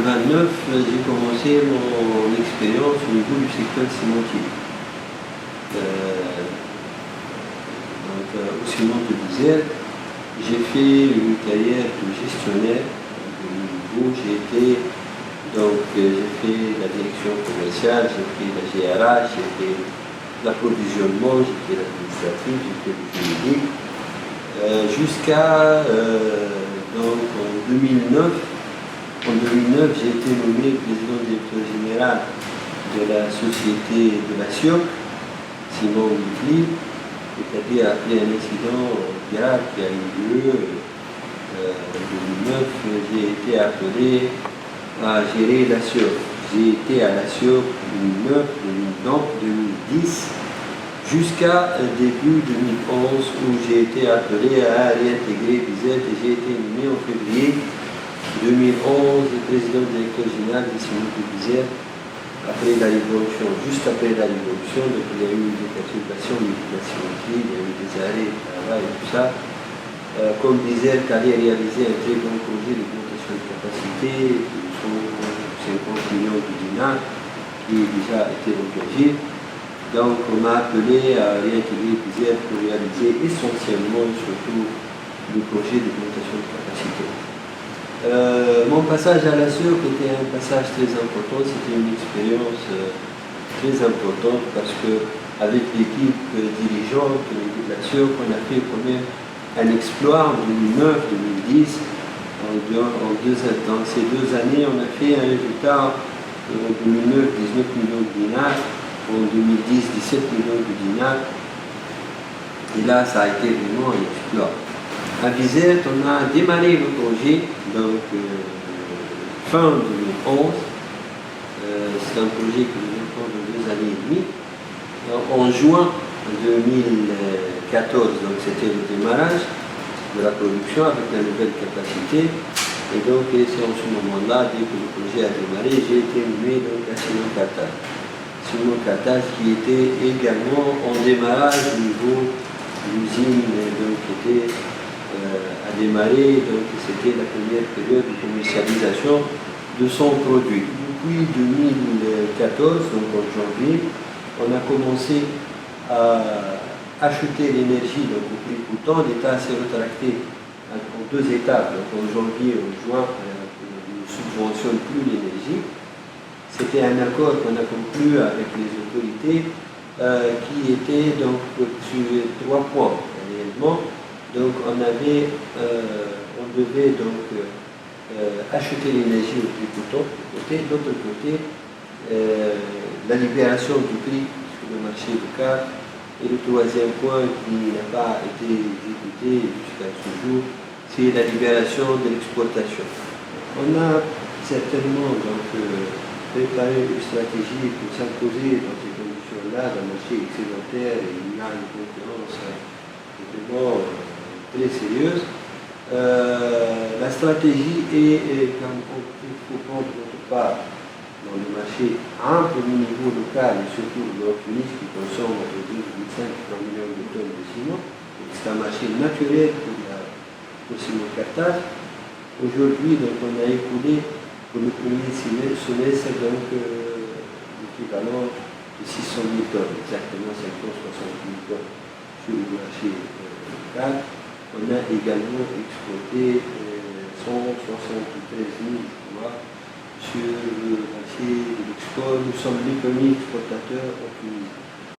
89, j'ai commencé mon expérience au niveau du secteur cimentier. Au ciment de l'Isère, j'ai fait une carrière de gestionnaire où j'ai fait la direction commerciale, j'ai fait la GRH, j'ai fait l'approvisionnement, j'ai fait l'administratif, j'ai fait le juridique, jusqu'à en 2009. En 2009, j'ai été nommé président directeur général de la société de la SIOC, Simon Mifli, c'est-à-dire après un incident grave qui a eu lieu en 2009, j'ai été appelé à gérer la SIOC. J'ai été à la SIOC 2009, 2010, jusqu'à début 2011 où j'ai été appelé à réintégrer Bizet et j'ai été nommé en février 2011 président directeur général des Ciments de Bizet après la révolution, juste après la révolution. Donc il y a eu des perturbations de la cimenterie, il y a eu des arrêts de travail et tout ça. Comme Bizet allait réaliser un très bon projet d'augmentation de capacité de 50 millions de dinars qui déjà été engagé. Donc on m'a appelé à réintégrer Bizet pour réaliser essentiellement et surtout le projet d'augmentation de capacité. Mon passage à la SIOC était un passage très important, c'était une expérience très importante parce que avec l'équipe dirigeante au niveau de la SIOC, on a fait quand même un exploit en 2009-2010. Dans ces 2 années, on a fait un résultat en 2009, 19 millions de dinars, en 2010, 17 millions de dinars. Et là, ça a été vraiment un exploit. À Bizet, on a démarré le projet, donc fin 2011. C'est un projet qui nous prend 2 années et demie. En juin 2014, donc c'était le démarrage de la production avec la nouvelle capacité. Et donc c'est en ce moment-là, dès que le projet a démarré, j'ai été nommé donc à Simon Carthage. Simon Carthage qui était également en démarrage au niveau de l'usine qui était a démarré, donc c'était la première période de commercialisation de son produit. Depuis 2014, donc en janvier, on a commencé à acheter l'énergie au prix coûtant. L'État s'est rétracté en 2 étapes. Donc en janvier et en juin, on ne subventionne plus l'énergie. C'était un accord qu'on a conclu avec les autorités qui était donc sur 3 points réellement. Donc on devait donc acheter l'énergie au prix coûtant d'un côté, de l'autre côté la libération du prix sur le marché local. Et le 3e point qui n'a pas été exécuté jusqu'à ce jour, c'est la libération de l'exportation. On a certainement donc préparé une stratégie pour s'imposer dans ces conditions-là, dans le marché excédentaire, et il y a une concurrence vraiment très sérieuse. La stratégie est comme il faut prendre notre part dans le marché à un premier niveau local et surtout le Tunis qui consomme entre 2,5 et 3 millions de tonnes de ciment. C'est un marché naturel pour le ciment Carthage. Aujourd'hui, on a écoulé pour le premier semestre l'équivalent de 600 000 tonnes, exactement 560 000 tonnes sur le marché local. On a également exporté 173 000 sur le marché de l'export. Nous sommes les premiers exportateurs en Tunisie.